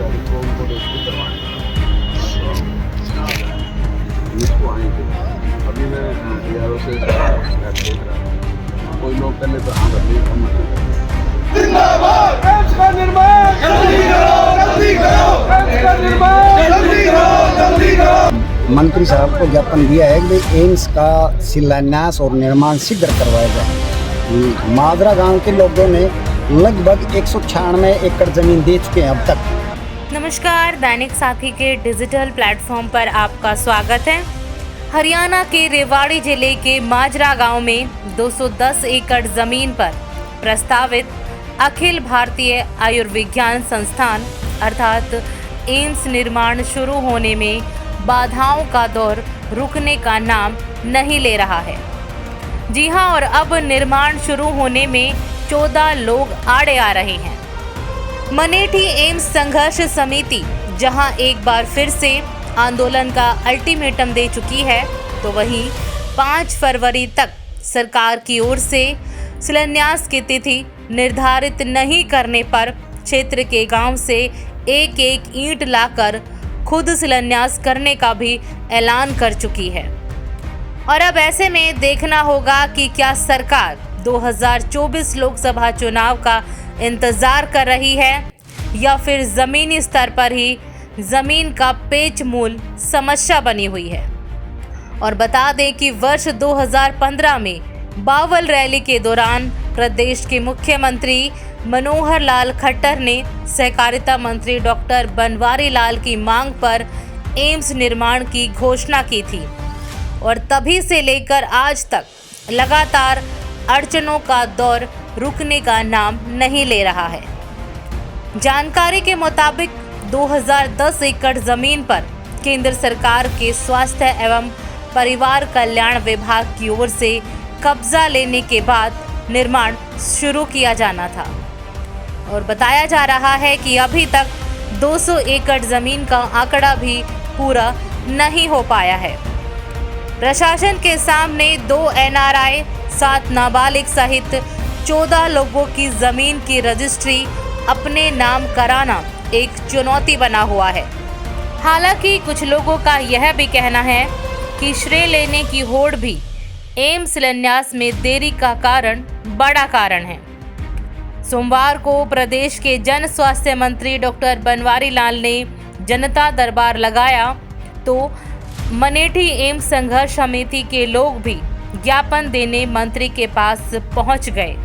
तारीख को उनको रजिस्ट्री करवाएं। इसको आएंगे। अभी मैं BRO से देख रहा हूँ, कोई लोग पहले तो हाँ कर लिए हम जिंदाबाद एम्स का निर्माण जल्दी करो जल्दी करो एम्स का निर्माण जल्दी करो जल्दी करो। मंत्री साहब को ज्ञापन दिया है कि भाई एम्स का शिलान्यास और निर्माण शीघ्र करवाया जाए। माजरा गांव के लोगों ने लगभग 196 एकड़ जमीन दे चुके हैं अब तक। नमस्कार, दैनिक साथी के डिजिटल प्लेटफॉर्म पर आपका स्वागत है। हरियाणा के रेवाड़ी जिले के माजरा गांव में 210 एकड़ जमीन पर प्रस्तावित अखिल भारतीय आयुर्विज्ञान संस्थान अर्थात एम्स निर्माण शुरू होने में बाधाओं का दौर रुकने का नाम नहीं ले रहा है। जी हां, और अब निर्माण शुरू होने में 14 लोग आड़े आ रहे हैं। मनेठी एम्स संघर्ष समिति जहां एक बार फिर से आंदोलन का अल्टीमेटम दे चुकी है, तो वहीं 5 फरवरी तक सरकार की ओर से शिलान्यास की तिथि निर्धारित नहीं करने पर क्षेत्र के गांव से एक एक ईंट लाकर खुद शिलान्यास करने का भी ऐलान कर चुकी है। और अब ऐसे में देखना होगा कि क्या सरकार 2024 लोकसभा चुनाव का इंतजार कर रही है या फिर जमीनी स्तर पर ही जमीन का पेच मूल समस्या बनी हुई है। और बता दें कि वर्ष 2015 में बावल रैली के दौरान प्रदेश के मुख्यमंत्री मनोहर लाल खट्टर ने सहकारिता मंत्री डॉक्टर बनवारी लाल की मांग पर एम्स निर्माण की घोषणा की थी और तभी से लेकर आज तक लगातार अड़चनों का दौर रुकने का नाम नहीं ले रहा है। जानकारी के मुताबिक 2010 एकड़ जमीन पर केंद्र सरकार के स्वास्थ्य एवं परिवार कल्याण विभाग की ओर से कब्जा लेने के बाद निर्माण शुरू किया जाना था और बताया जा रहा है कि अभी तक 200 एकड़ जमीन का आंकड़ा भी पूरा नहीं हो पाया है। प्रशासन के सामने 2 NRI 7 नाबालिग सहित 14 लोगों की जमीन की रजिस्ट्री अपने नाम कराना एक चुनौती बना हुआ है। हालांकि कुछ लोगों का यह भी कहना है कि श्रेय लेने की होड़ भी एम्स शिलान्यास में देरी का बड़ा कारण है। सोमवार को प्रदेश के जन स्वास्थ्य मंत्री डॉक्टर बनवारी लाल ने जनता दरबार लगाया तो मनेठी एम्स संघर्ष समिति के लोग भी ज्ञापन देने मंत्री के पास पहुंच गए।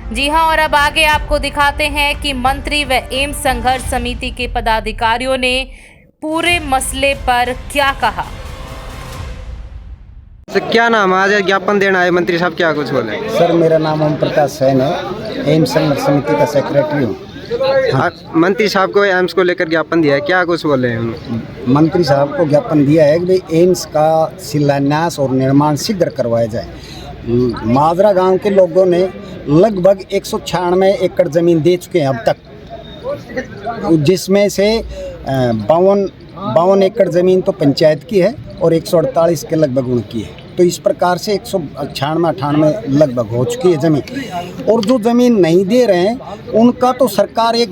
जी हां, और अब आगे आपको दिखाते हैं कि मंत्री व एम्स संघर्ष समिति के पदाधिकारियों ने पूरे मसले पर क्या कहा। क्या नाम है? आज ज्ञापन देना है मंत्री साहब, क्या कुछ बोले? सर, मेरा नाम ओम प्रकाश सैन है, एम्स संघर्ष समिति का सेक्रेटरी हूँ। मंत्री साहब को एम्स को लेकर ज्ञापन दिया है, क्या कुछ बोले हैं? मंत्री साहब को ज्ञापन दिया है कि भाई एम्स का शिलान्यास और निर्माण शीघ्र करवाया जाए। माजरा गांव के लोगों ने लगभग 196 एकड़ ज़मीन दे चुके हैं अब तक, जिसमें से 52 एकड़ ज़मीन तो पंचायत की है और 148 के लगभग उनकी है। तो इस प्रकार से 196-98 लगभग हो चुकी है ज़मीन। और जो ज़मीन नहीं दे रहे हैं उनका तो सरकार एक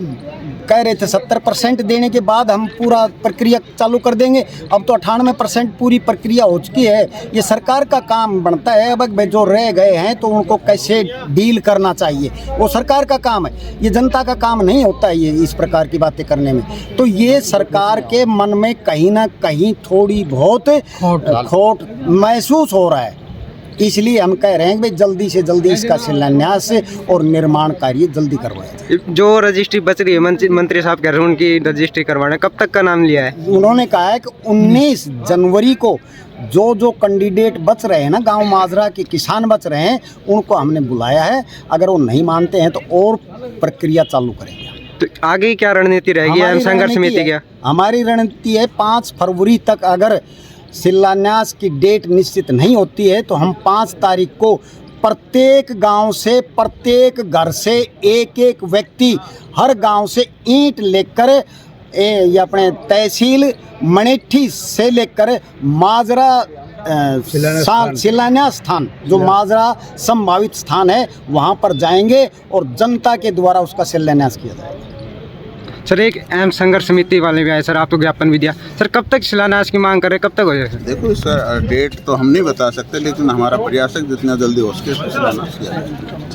कह रहे थे 70% देने के बाद हम पूरा प्रक्रिया चालू कर देंगे। अब तो 98% पूरी प्रक्रिया हो चुकी है। ये सरकार का काम बनता है। अब जो रह गए हैं तो उनको कैसे डील करना चाहिए वो सरकार का काम है, ये जनता का काम नहीं होता है ये इस प्रकार की बातें करने में। तो ये सरकार के मन में कहीं ना कहीं थोड़ी बहुत खोट महसूस हो रहा है। इसलिए हम कह रहे हैं कि भाई जल्दी से जल्दी इसका शिलान्यास और निर्माण कार्य जल्दी करवाया जाए। जो रजिस्ट्री बच रही है मंत्री साहब कह रहे हैं उनकी रजिस्ट्री करवाना, कब तक का नाम लिया है? उन्होंने कहा है कि 19 जनवरी को जो कैंडिडेट बच रहे हैं ना, गांव माजरा के किसान बच रहे हैं, उनको हमने बुलाया है। अगर वो नहीं मानते हैं तो और प्रक्रिया चालू करेंगे। तो आगे क्या रणनीति रहेगी संघर्ष समिति की? हमारी रणनीति है 5 फरवरी तक अगर शिलान्यास की डेट निश्चित नहीं होती है तो हम 5 तारीख को प्रत्येक गांव से, प्रत्येक घर से एक एक व्यक्ति हर गांव से ईंट लेकर ये अपने तहसील मनेठी से लेकर माजरा शिलान्यास स्थान जो माजरा संभावित स्थान है वहां पर जाएंगे और जनता के द्वारा उसका शिलान्यास किया जाएगा। सर एक अहम संघर्ष समिति वाले भी आए सर, आपको ज्ञापन भी दिया सर, कब तक शिलान्यास की मांग कर रहे हैं, कब तक हो जाएगा? देखो सर, डेट तो हम नहीं बता सकते, लेकिन हमारा प्रयास है जितना जल्दी हो सके शिलान्यास किया जाए।